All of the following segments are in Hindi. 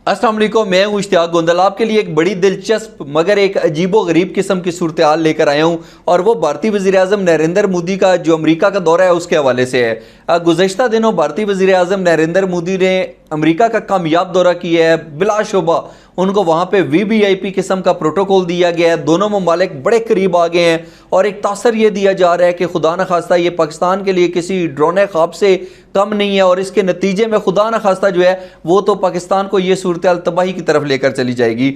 अस्सलाम वालेकुम, मैं हूं इश्तियाक गोंदल। आपके लिए एक बड़ी दिलचस्प मगर एक अजीबो गरीब किस्म की सूरत हाल लेकर आया हूं और वो भारतीय वज़ीर आज़म नरेंद्र मोदी का जो अमेरिका का दौरा है उसके हवाले से है। गुज़श्ता दिनों भारतीय वज़ीर आज़म नरेंद्र मोदी ने अमेरिका का कामयाब दौरा किया है। बिलाशुबा उनको वहाँ पे VVIP किस्म का प्रोटोकॉल दिया गया है। दोनों ममालिक बड़े करीब आ गए हैं और एक तासर ये दिया जा रहा है कि खुदा न खास्ता ये पाकिस्तान के लिए किसी ड्रोने ख्वाब से कम नहीं है और इसके नतीजे में खुदा न खास्ता जो है वो तो पाकिस्तान को ये सूरत हाल तबाही की तरफ लेकर चली जाएगी।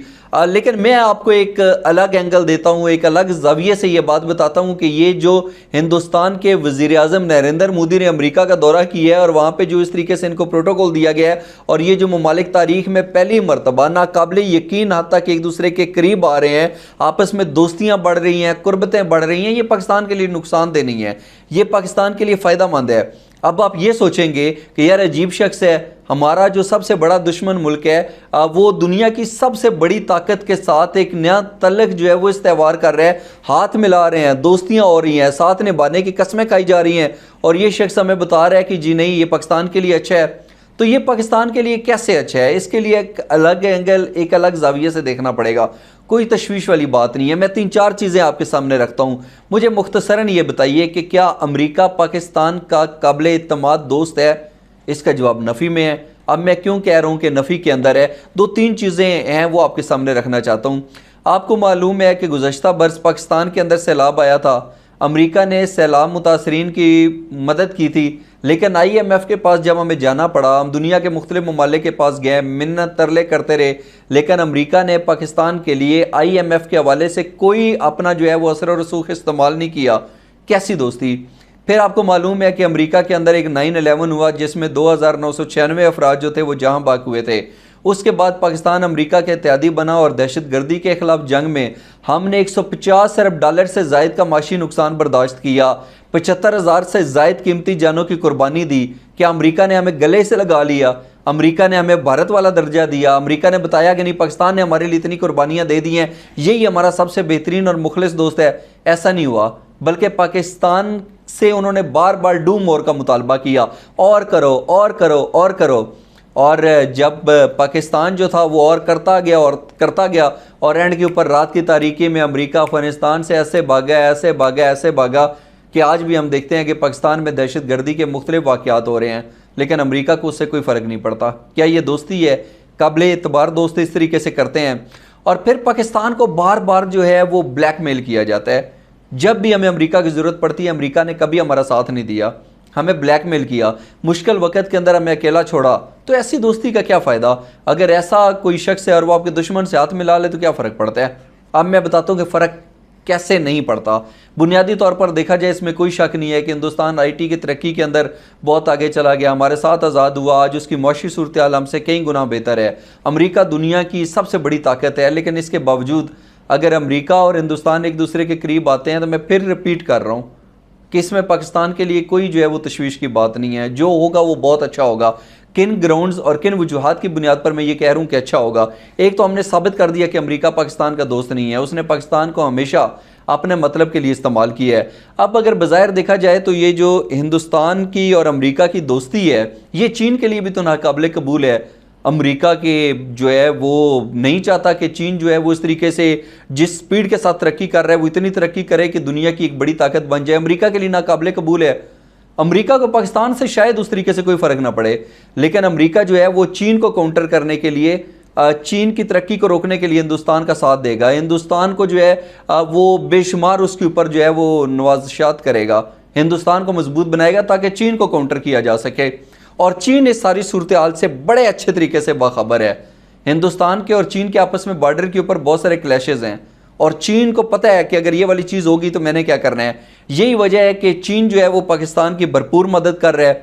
लेकिन मैं आपको एक अलग एंगल देता हूँ, एक अलग ज़ाविये से ये बात बताता हूँ कि ये जो हिंदुस्तान के वज़ीर आज़म नरेंद्र मोदी ने अमेरिका का दौरा किया है और वहाँ पर जो इस तरीके से इनको प्रोटोकॉल दिया गया है और ये जो ममालिक तारीख में पहली मरतबा नाकाबिले यकीन हद तक एक दूसरे के करीब आ रहे हैं, आपस में दोस्तियाँ बढ़ रही हैं, कुर्बतें बढ़ रही हैं, ये पाकिस्तान के लिए नुकसानदेह नहीं है, ये पाकिस्तान के लिए फ़ायदा मंद है। अब आप ये सोचेंगे कि यार अजीब शख्स है, हमारा जो सबसे बड़ा दुश्मन मुल्क है वो दुनिया की सबसे बड़ी ताकत के साथ एक नया तल्लक जो है वो इस त्यौहार कर रहा है, हाथ मिला रहे हैं, दोस्तियां हो रही हैं, साथ निभाने की कस्में खाई जा रही हैं और ये शख्स हमें बता रहा है कि जी नहीं, ये पाकिस्तान के लिए अच्छा है। तो ये पाकिस्तान के लिए कैसे अच्छा है, इसके लिए एक अलग एंगल, एक अलग जाविये से देखना पड़ेगा। कोई तशवीश वाली बात नहीं है। मैं 3-4 चीज़ें आपके सामने रखता हूँ। मुझे मुख्तसरन ये बताइए कि क्या अमेरिका पाकिस्तान का काबिल इत्मीनान दोस्त है? इसका जवाब नफ़ी में है। अब मैं क्यों कह रहा हूँ कि नफ़ी के अंदर है, 2-3 चीज़ें हैं वो आपके सामने रखना चाहता हूँ। आपको मालूम है कि गुज़श्ता बरस पाकिस्तान के अंदर सैलाब आया था, अमेरिका ने सैलाब मुतासरीन की मदद की थी, लेकिन IMF के पास जब हमें जाना पड़ा, हम दुनिया के मुख्तलिफ ममालिक के पास गए, मिन्नत तरले करते रहे, लेकिन अमेरिका ने पाकिस्तान के लिए IMF के हवाले से कोई अपना जो है वो असर और रसूख इस्तेमाल नहीं किया। कैसी दोस्ती। फिर आपको मालूम है कि अमेरिका के अंदर एक 9/11 हुआ जिसमें 2996 अफराद जो थे वो जहाँ बाग हुए थे। उसके बाद पाकिस्तान अमेरिका के इत्तेहादी बना और दहशत गर्दी के खिलाफ जंग में हमने 150 अरब डॉलर से जायद का माशी नुकसान बर्दाश्त किया, 75,000 से जायद कीमती जानों की कुर्बानी दी। क्या अमेरिका ने हमें गले से लगा लिया? अमेरिका ने हमें भारत वाला दर्जा दिया? अमेरिका ने बताया कि नहीं, पाकिस्तान ने हमारे लिए इतनी कुर्बानियाँ दे दी हैं, यही हमारा सबसे बेहतरीन और मुखलिस दोस्त है? ऐसा नहीं हुआ, बल्कि पाकिस्तान से उन्होंने बार बार डू मोर का मुतालबा किया, और करो और करो और करो। और जब पाकिस्तान जो था वो और करता गया और एंड के ऊपर रात की तारीकी में अमेरिका अफगानिस्तान से ऐसे भागा कि आज भी हम देखते हैं कि पाकिस्तान में दहशत गर्दी के मुख्तलिफ वाक़यात हो रहे हैं, लेकिन अमेरिका को उससे कोई फ़र्क नहीं पड़ता। क्या ये दोस्ती है? काबिल एतबार दोस्त इस तरीके से करते हैं। और फिर पाकिस्तान को बार बार जो है वो ब्लैकमेल किया जाता है। जब भी हमें अमेरिका की ज़रूरत पड़ती है, अमेरिका ने कभी हमारा साथ नहीं दिया, हमें ब्लैकमेल किया, मुश्किल वक्त के अंदर हमें अकेला छोड़ा। तो ऐसी दोस्ती का क्या फ़ायदा? अगर ऐसा कोई शख्स है और वो आपके दुश्मन से हाथ मिला ले तो क्या फ़र्क पड़ता है? अब मैं बताता हूँ कि फ़र्क कैसे नहीं पड़ता। बुनियादी तौर पर देखा जाए, इसमें कोई शक नहीं है कि हिंदुस्तान IT की तरक्की के अंदर बहुत आगे चला गया, हमारे साथ आज़ाद हुआ, आज उसकी मुआशी सूरत हाल हमसे कई गुना बेहतर है। अमेरिका दुनिया की सबसे बड़ी ताकत है, लेकिन इसके बावजूद अगर अमेरिका और हिंदुस्तान एक दूसरे के करीब आते हैं तो मैं फिर रिपीट कर रहा हूँ कि इसमें पाकिस्तान के लिए कोई जो है वो तशवीश की बात नहीं है। जो होगा वो बहुत अच्छा होगा। किन ग्राउंड्स और किन वजूहात की बुनियाद पर मैं ये कह रहा हूँ कि अच्छा होगा? एक तो हमने साबित कर दिया कि अमेरिका पाकिस्तान का दोस्त नहीं है, उसने पाकिस्तान को हमेशा अपने मतलब के लिए इस्तेमाल किया है। अब अगर बज़ाहिर देखा जाए तो ये जो हिंदुस्तान की और अमेरिका की दोस्ती है, ये चीन के लिए भी तो नाकाबिले कबूल है। अमेरिका के जो है वो नहीं चाहता कि चीन जो है वो इस तरीके से जिस स्पीड के साथ तरक्की कर रहा है वो इतनी तरक्की करे कि दुनिया की एक बड़ी ताकत बन जाए। अमेरिका के लिए नाकाबिले कबूल है। अमेरिका को पाकिस्तान से शायद उस तरीके से कोई फ़र्क ना पड़े, लेकिन अमेरिका जो है वो चीन को काउंटर करने के लिए, चीन की तरक्की को रोकने के लिए हिंदुस्तान का साथ देगा। हिंदुस्तान को जो है वो बेशुमार उसके ऊपर जो है वो नवाज़शात करेगा, हिंदुस्तान को मजबूत बनाएगा ताकि चीन को काउंटर किया जा सके। और चीन इस सारी सूरत हाल से बड़े अच्छे तरीके से बाखबर है। हिंदुस्तान के और चीन के आपस में बॉर्डर के ऊपर बहुत सारे क्लैशेज हैं और चीन को पता है कि अगर ये वाली चीज़ होगी तो मैंने क्या करना है। यही वजह है कि चीन जो है वो पाकिस्तान की भरपूर मदद कर रहा है।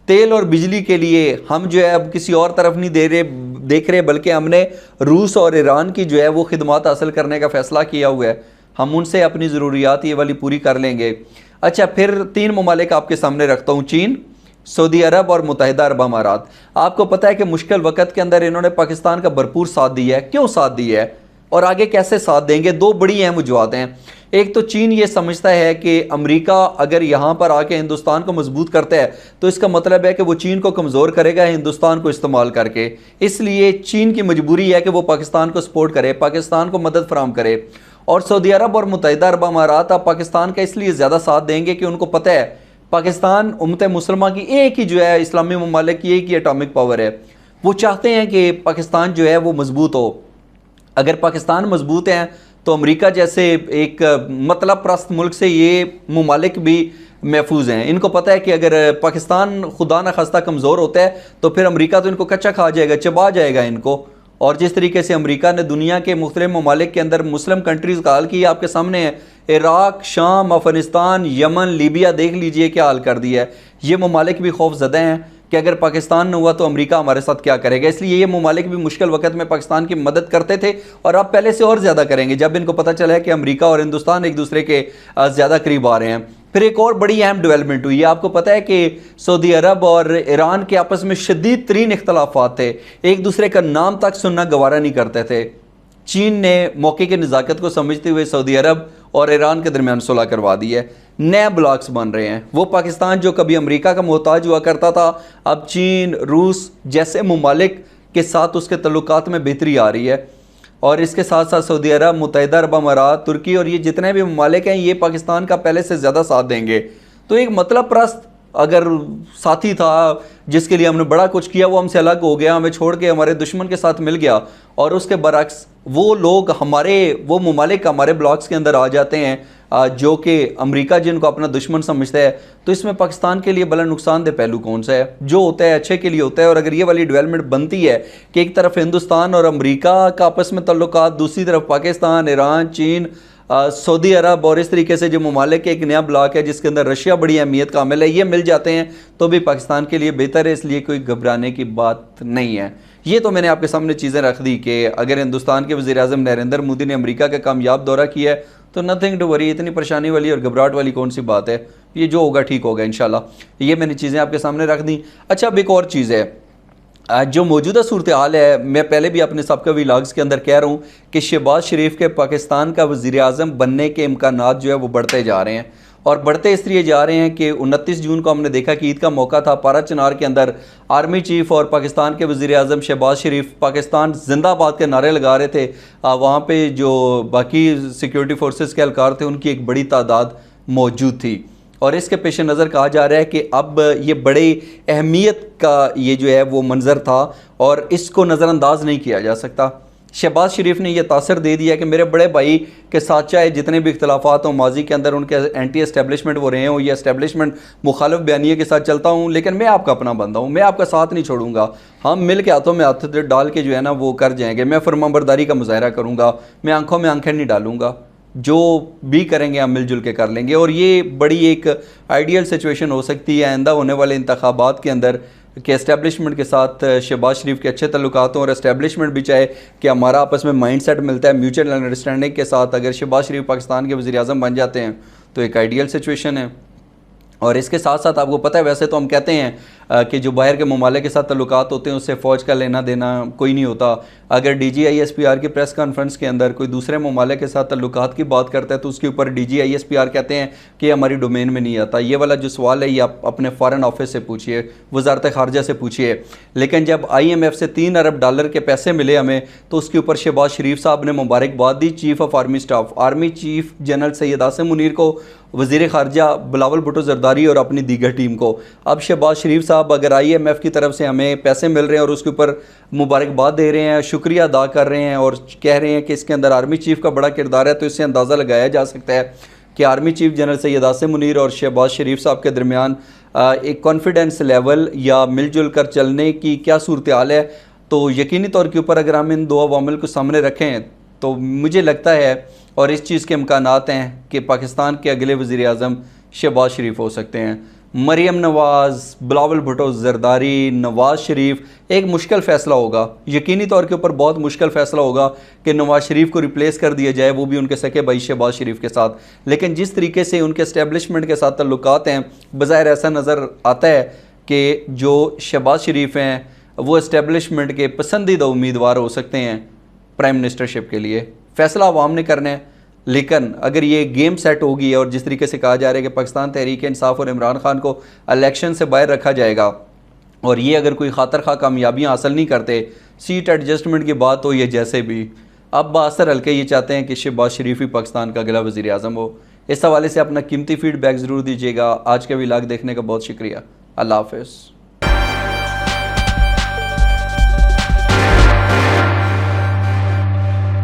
तेल और बिजली के लिए हम जो है अब किसी और तरफ नहीं देख रहे, बल्कि हमने रूस और ईरान की जो है वो खिदमत हासिल करने का फ़ैसला किया हुआ है। हम उनसे अपनी ज़रूरियात ये वाली पूरी कर लेंगे। अच्छा, फिर 3 ममालिक आपके सामने रखता हूँ, चीन, सऊदी अरब और मुत्तहिदा अरब अमारात। आपको पता है कि मुश्किल वक्त के अंदर इन्होंने पाकिस्तान का भरपूर साथ दिया है। क्यों साथ दिया है और आगे कैसे साथ देंगे? 2 बड़ी अहम वजूहत हैं। एक तो चीन ये समझता है कि अमेरिका अगर यहाँ पर आके हिंदुस्तान को मजबूत करता है तो इसका मतलब है कि वो चीन को कमज़ोर करेगा हिंदुस्तान को इस्तेमाल करके। इसलिए चीन की मजबूरी है कि वो पाकिस्तान को सपोर्ट करे, पाकिस्तान को मदद फराहम करे। और सऊदी अरब और मुत्तहिदा अरब अमारात अब पाकिस्तान का इसलिए ज़्यादा साथ देंगे कि उनको पता है पाकिस्तान उम्मत मुसलमा की एक ही जो है इस्लामी ममालिक की एक ही एटॉमिक पावर है। वो चाहते हैं कि पाकिस्तान जो है वो मजबूत हो। अगर पाकिस्तान मजबूत है तो अमेरिका जैसे एक मतलब प्रस्त मुल्क से ये ममालिक भी महफूज हैं। इनको पता है कि अगर पाकिस्तान खुदा न खास्ता कमज़ोर होता है तो फिर अमेरिका तो इनको कच्चा खा जाएगा, चबा जाएगा इनको। और जिस तरीके से अमेरिका ने दुनिया के मुख्तलिफ ममालिक के अंदर मुस्लिम कंट्रीज़ का हाल किया आपके सामने है, इराक, शाम, अफगानिस्तान, यमन, लीबिया, देख लीजिए क्या हाल कर दिया है। ये ममालिक भी खौफजदा हैं कि अगर पाकिस्तान न हुआ तो अमेरिका हमारे साथ क्या करेगा। इसलिए ये ममालिक भी मुश्किल वक्त में पाकिस्तान की मदद करते थे और अब पहले से और ज़्यादा करेंगे जब इनको पता चला है कि अमेरिका और हिंदुस्तान एक दूसरे के ज़्यादा करीब आ रहे हैं। फिर एक और बड़ी अहम डेवलपमेंट हुई है। आपको पता है कि सऊदी अरब और ईरान के आपस में शदीद तरीन इख्तलाफात थे, एक दूसरे का नाम तक सुनना गवारा नहीं करते थे। चीन ने मौके की नज़ाकत को समझते हुए सऊदी अरब और ईरान के दरमियान सुलह करवा दी है। नए ब्लॉक्स बन रहे हैं। वो पाकिस्तान जो कभी अमेरिका का मोहताज हुआ करता था अब चीन, रूस जैसे ममालिक के साथ उसके तल्लुकात में बेहतरी आ रही है। और इसके साथ साथ सऊदी अरब, मुत्तहिदा अरब अमारात, तुर्की और ये जितने भी ममालिक हैं ये पाकिस्तान का पहले से ज़्यादा साथ देंगे। तो एक मतलब प्रस्त अगर साथी था जिसके लिए हमने बड़ा कुछ किया वो हमसे अलग हो गया, हमें छोड़ के हमारे दुश्मन के साथ मिल गया, और उसके बरक्स वो लोग हमारे वो ममालिक हमारे ब्लॉक्स के अंदर आ जाते हैं जो कि अमेरिका जिनको अपना दुश्मन समझता है। तो इसमें पाकिस्तान के लिए बड़ा नुकसानदेह पहलू कौन सा है? जो होता है अच्छे के लिए होता है। और अगर ये वाली डेवलपमेंट बनती है कि एक तरफ हिंदुस्तान और अमेरिका का आपस में तल्लुकात, दूसरी तरफ पाकिस्तान, ईरान, चीन, सऊदी अरब और इस तरीके से जो ममालिक एक नया ब्लॉक है जिसके अंदर रशिया बड़ी अहमियत का हामिल है, ये मिल जाते हैं तो भी पाकिस्तान के लिए बेहतर है। इसलिए कोई घबराने की बात नहीं है। ये तो मैंने आपके सामने चीज़ें रख दी कि अगर हिंदुस्तान के वज़ीर-ए-आज़म नरेंद्र मोदी ने अमेरिका का कामयाब दौरा किया है तो नथिंग टू वरी, इतनी परेशानी वाली और घबराहट वाली कौन सी बात है। ये जो होगा ठीक होगा इंशाल्लाह। ये मैंने चीज़ें आपके सामने रख दी। अच्छा, अब एक और चीज़ है, जो मौजूदा सूरत हाल है, मैं पहले भी अपने सबका व्लॉग्स के अंदर कह रहा हूँ कि शहबाज शरीफ के पाकिस्तान का वज़ीर-ए-आज़म बनने के इम्कानात जो है वो बढ़ते जा रहे हैं। और बढ़ते इसलिए जा रहे हैं कि 29 जून को हमने देखा कि ईद का मौका था, पारा चनार के अंदर आर्मी चीफ और पाकिस्तान के वज़ीर-ए-आज़म शहबाज शरीफ पाकिस्तान जिंदाबाद के नारे लगा रहे थे। वहाँ पे जो बाकी सिक्योरिटी फोर्सेस के एहलकार थे उनकी एक बड़ी तादाद मौजूद थी। और इसके पेश नज़र कहा जा रहा है कि अब ये बड़ी अहमियत का ये जो है वो मंज़र था और इसको नज़रअंदाज नहीं किया जा सकता। शहबाज शरीफ ने यह तासर दे दिया कि मेरे बड़े भाई के साथ चाहे जितने भी इख्तलाफात हों, माजी के अंदर उनके एंटी एस्टेब्लिशमेंट वो रहे हों या एस्टेब्लिशमेंट मुखालिफ बयानिए के साथ चलता हूँ, लेकिन मैं आपका अपना बंदा हूँ, मैं आपका साथ नहीं छोड़ूंगा। हम मिल के हाथों में हाथ डाल के जो है ना वो कर जाएंगे। मैं फरमाबरदारी का मुजाहरा करूँगा, मैं आंखों में आंखें नहीं डालूंगा, जो भी करेंगे हम मिलजुल के कर लेंगे। और ये बड़ी एक आइडियल सिचुएशन हो सकती है आइंदा होने वाले इंतखाबात के अंदर कि एस्टेब्लिशमेंट के साथ शहबाज शरीफ के अच्छे तल्लुकात हों और एस्टेब्लिशमेंट भी चाहे कि हमारा आपस में माइंड सेट मिलता है म्यूचुअल अंडरस्टैंडिंग के साथ। अगर शहबाज शरीफ पाकिस्तान के वज़ीर-ए-आज़म बन जाते हैं तो एक आइडियल सिचुएशन है। और इसके साथ साथ आपको पता है वैसे तो हम कहते हैं कि जो बाहर के ममालिक के साथ तल्लुकात होते हैं उससे फ़ौज का लेना देना कोई नहीं होता। अगर DGISPR की प्रेस कॉन्फ्रेंस के अंदर कोई दूसरे ममालिक के साथ तल्लुकात की बात करता है तो उसके ऊपर DGISPR कहते हैं कि हमारी डोमेन में नहीं आता। ये वाला जो सवाल है ये आप अपने फ़ॉरेन ऑफिस से पूछिए, वजारत ख़ारजा से पूछिए। लेकिन जब IMF से $3 अरब के पैसे मिले हमें तो उसके ऊपर शहबाज शरीफ साहब ने मुबारकबाद दी chief of army staff, army chief general Syed Asim Munir को, वज़ीर ख़ारजा बिलावल भुट्टो ज़रदारी और अपनी दीगर टीम को। अब शहबाज शरीफ साहब अगर IMF की तरफ से हमें पैसे मिल रहे हैं और उसके ऊपर मुबारकबाद दे रहे हैं, शुक्रिया अदा कर रहे हैं और कह रहे हैं कि इसके अंदर आर्मी चीफ़ का बड़ा किरदार है, तो इससे अंदाज़ा लगाया जा सकता है कि army chief general Syed Asim Munir और शहबाज शरीफ साहब के दरमियान एक कॉन्फिडेंस लेवल या मिलजुल कर चलने की क्या सूरत हाल है। तो यकीनी तौर के ऊपर अगर हम इन दो अवामिल को सामने रखें तो मुझे लगता है और इस चीज़ के इम्कानात हैं कि पाकिस्तान के अगले वज़ीर-ए-आज़म शहबाज शरीफ हो सकते हैं। मरियम नवाज़, बिलावल भुट्टो ज़रदारी, नवाज़ शरीफ एक मुश्किल फ़ैसला होगा, यकीनी तौर के ऊपर बहुत मुश्किल फ़ैसला होगा कि नवाज़ शरीफ को रिप्लेस कर दिया जाए, वो भी उनके सके भाई शहबाज शरीफ के साथ। लेकिन जिस तरीके से उनके एस्टेब्लिशमेंट के साथ तल्लुकात हैं, बज़ाहिर ऐसा नज़र आता है कि जो शहबाज शरीफ हैं वो एस्टेब्लिशमेंट के पसंदीदा उम्मीदवार हो सकते हैं प्राइम मिनिस्टरशिप के लिए। फ़ैसला अवाम ने करना है, लेकिन अगर ये गेम सेट होगी और जिस तरीके से कहा जा रहा है कि पाकिस्तान तहरीक इंसाफ और इमरान खान को इलेक्शन से बाहर रखा जाएगा और ये अगर कोई खातर खा कामयाबियाँ हासिल नहीं करते, सीट एडजस्टमेंट की बात हो, ये जैसे भी अब बासर हल्के ये चाहते हैं कि शहबाज शरीफ ही पाकिस्तान का अगला वज़ीर आज़म हो। इस हवाले से अपना कीमती फीडबैक ज़रूर दीजिएगा। आज का व्लॉग देखने का बहुत शुक्रिया। अल्लाह हाफ़िज़।